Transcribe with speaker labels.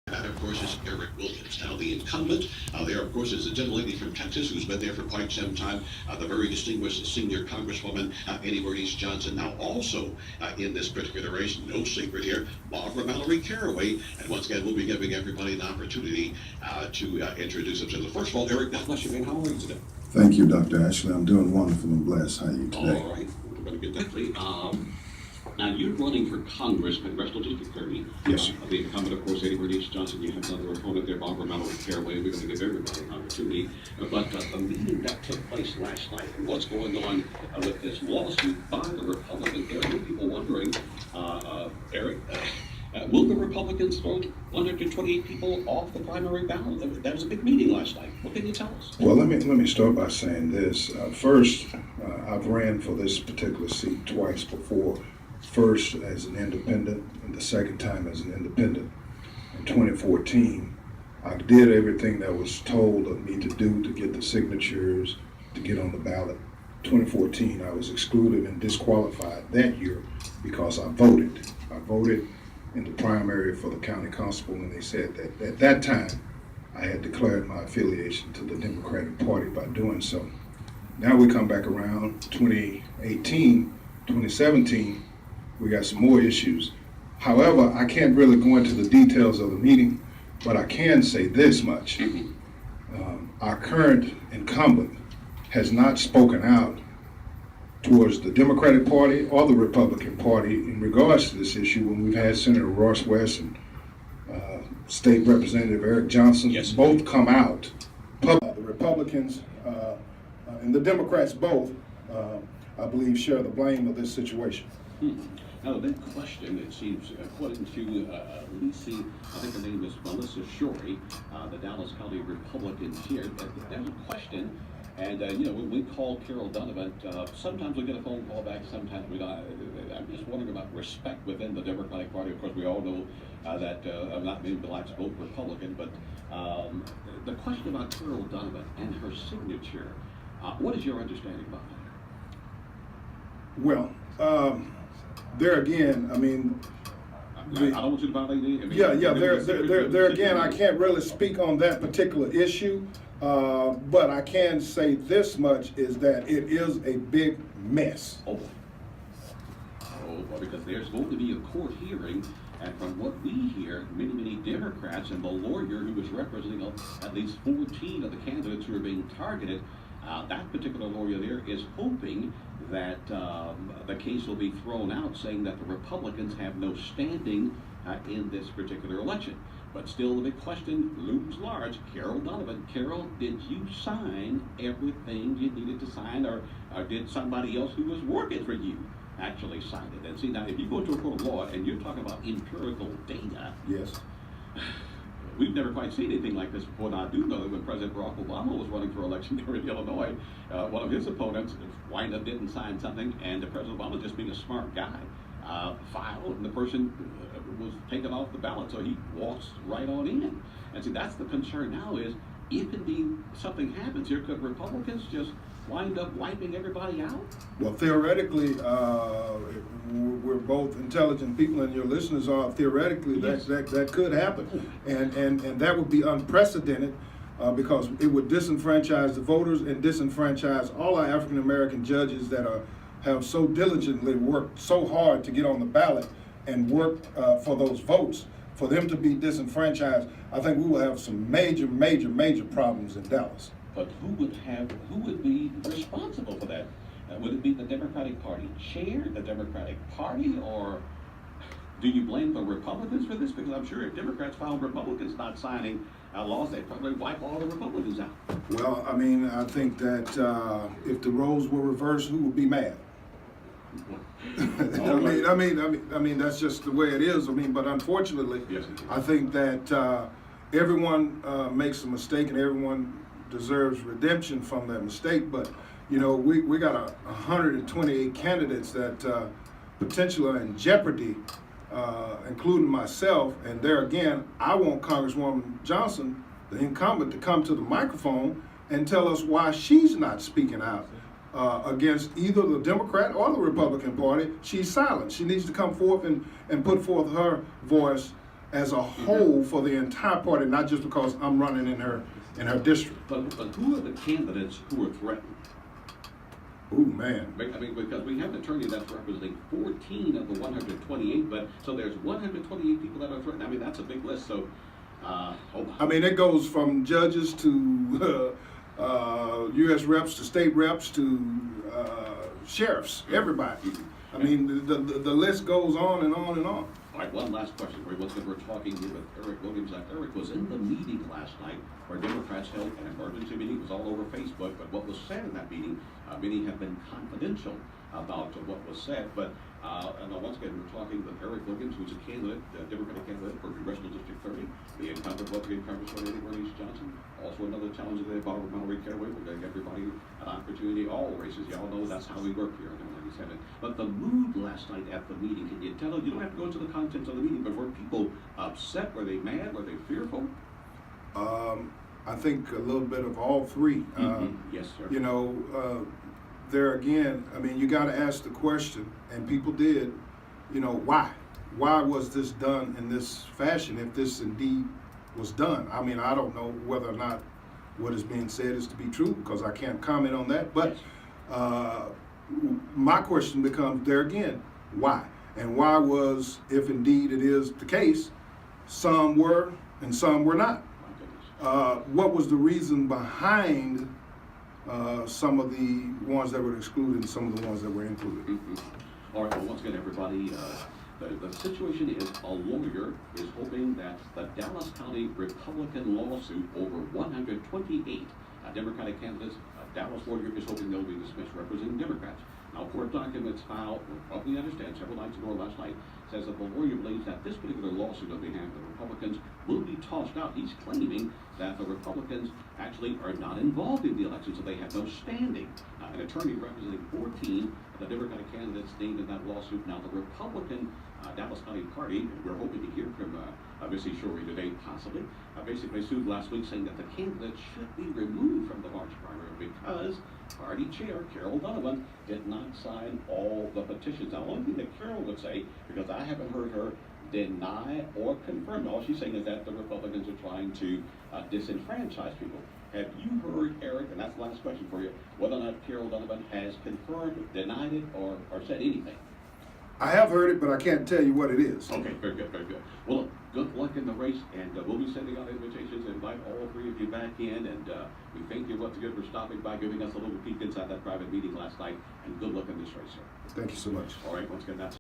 Speaker 1: That, of course, is Eric Williams. Now, the incumbent there, of course, is a gentlelady from Texas who's been there for quite some time, the very distinguished senior Congresswoman Annie Bernice Johnson. Now, also in this particular race, no secret here, Barbara Mallory Caraway. And once again, we'll be giving everybody an opportunity to introduce themselves. First of all, Eric, God bless you, man. How are you today?
Speaker 2: Thank you, Dr. Ashley. I'm doing wonderful and blessed. How are you today?
Speaker 1: All right. We're going to get that clear. Now, you're running for Congress, Congressional District 30.
Speaker 2: Yes, sir.
Speaker 1: The incumbent, of course, Annie Bernice Johnson. You have another opponent there, Barbara Mallory Caraway. We're going to give everybody an opportunity. But the meeting that took place last night, and what's going on with this lawsuit by the Republicans, there are people wondering, Eric, will the Republicans throw 128 people off the primary ballot? That was a big meeting last night. What can you tell us?
Speaker 2: Well, let me start by saying this. First, I've ran for this particular seat twice before. First as an independent, and the second time as an independent. In 2014, I did everything that was told of me to do to get the signatures to get on the ballot. 2014, I was excluded and disqualified that year because I voted. I voted in the primary for the county constable, and they said that at that time I had declared my affiliation to the Democratic Party by doing so. Now we come back around 2018, 2017, we got some more issues. However, I can't really go into the details of the meeting, but I can say this much. Our current incumbent has not spoken out towards the Democratic Party or the Republican Party in regards to this issue when we've had Senator Ross West and State Representative Eric Johnson both come out. The Republicans and the Democrats both, I believe, share the blame of this situation.
Speaker 1: Now, the big question, it seems, according to Lisi, I think her name is Melissa Shorey, the Dallas County Republicans here, there's a question, and, when we call Carol Donovan, sometimes we get a phone call back, sometimes we don't. I'm just wondering about respect within the Democratic Party. Of course, we all know that not many blacks vote Republican, but the question about Carol Donovan and her signature, what is your understanding about that?
Speaker 2: Well, there again, I mean,
Speaker 1: I don't want you to violate any.
Speaker 2: There again, I can't really speak on that particular issue, but I can say this much is that it is a big mess.
Speaker 1: Oh, well, because there's going to be a court hearing, and from what we hear, many Democrats and the lawyer who was representing at least 14 of the candidates who are being targeted, that particular lawyer there is hoping that the case will be thrown out, saying that the Republicans have no standing in this particular election. But still, the big question looms large. Carol Donovan, Carol, did you sign everything you needed to sign, or did somebody else who was working for you actually sign it? And see, now, if you go to a court of law and you're talking about empirical data,
Speaker 2: yes,
Speaker 1: we've never quite seen anything like this before. Now, I do know that when President Barack Obama was running for election here in Illinois, one of his opponents wind up didn't sign something, and President Obama, just being a smart guy, filed, and the person was taken off the ballot, so he walks right on in. And see, that's the concern now is, if indeed something happens here, could Republicans just wind up wiping everybody out?
Speaker 2: Well, theoretically, we're both intelligent people, and your listeners are. Theoretically, that could happen, and that would be unprecedented because it would disenfranchise the voters and disenfranchise all our African American judges that have so diligently worked so hard to get on the ballot and work for those votes. For them to be disenfranchised, I think we will have some major problems in Dallas.
Speaker 1: But who would be responsible for that? Would it be the Democratic Party chair, the Democratic Party, or do you blame the Republicans for this? Because I'm sure if Democrats found Republicans not signing laws, they'd probably wipe all the Republicans out.
Speaker 2: Well, I mean, I think that if the roles were reversed, who would be mad? I mean, that's just the way it is. I mean, but unfortunately,
Speaker 1: yes,
Speaker 2: I think that everyone makes a mistake, and everyone deserves redemption from that mistake. But we got 128 candidates that potentially are in jeopardy, including myself. And there again, I want Congresswoman Johnson, the incumbent, to come to the microphone and tell us why she's not speaking out against either the Democrat or the Republican Party. She's silent. She needs to come forth and put forth her voice
Speaker 3: as a whole for the entire party, not just because I'm running in her district.
Speaker 1: But who are the candidates who are threatened?
Speaker 3: Ooh, man.
Speaker 1: I mean, because we have an attorney that's representing 14 of the 128, but so there's 128 people that are threatened. I mean, that's a big list. So, hold on.
Speaker 3: I mean, it goes from judges to U.S. reps to state reps to sheriffs, everybody. I mean, the list goes on and on and on.
Speaker 1: All right, one last question for you. Once again, we're talking here with Eric Williams. Eric was in the meeting last night where Democrats held an emergency meeting. It was all over Facebook. But what was said in that meeting, many have been confidential about what was said. But and once again, we're talking with Eric Williams, who's a candidate, Democratic candidate for Congressional District 30, the incumbent Republican Congressman Eddie Bernice Johnson. Also another challenger there, Barbara Mallory Caraway. We're going to give everybody an opportunity, all races. Y'all know that's how we work here on M97. But the mood last night at the meeting, can you tell us, you don't have to go into the contents of the meeting, but were people upset? Were they mad? Were they fearful?
Speaker 3: I think a little bit of all three.
Speaker 1: Yes, sir.
Speaker 3: You know, there again, I mean, you got to ask the question, and people did, you know, why? Why was this done in this fashion if this indeed was done? I mean, I don't know whether or not what is being said is to be true because I can't comment on that. But my question becomes there again, why? And why was, if indeed it is the case, some were and some were not? What was the reason behind some of the ones that were excluded and some of the ones that were included?
Speaker 1: All right, well, once again, everybody, the situation is a lawyer is hoping that the Dallas County Republican lawsuit over 128 Democratic candidates, Dallas lawyer is hoping they'll be dismissed representing Democrats. Now, court documents filed, probably understand, several nights ago or last night, says that the lawyer believes that this particular lawsuit on behalf of the Republicans will be tossed out. He's claiming that the Republicans actually are not involved in the election, so they have no standing. An attorney representing 14 of the Democratic candidates named in that lawsuit. Now, the Republican Dallas County Party, and we're hoping to hear from Missy Shorey today, possibly, basically sued last week saying that the candidates should be removed from the March primary because party chair Carol Donovan did not sign all the petitions. Now, one thing that Carol would say, because I haven't heard her deny or confirm, all she's saying is that the Republicans are trying to disenfranchise people. Have you heard, Eric, and that's the last question for you, whether or not Carol Donovan has confirmed, denied it, or said anything?
Speaker 3: I have heard it, but I can't tell you what it is.
Speaker 1: Okay, very good, very good. Well, look, good luck in the race, and we'll be sending out invitations to invite all three of you back in, and we thank you once again for stopping by, giving us a little peek inside that private meeting last night, and good luck in this race, sir.
Speaker 3: Thank you so much.
Speaker 1: All right, once again, that's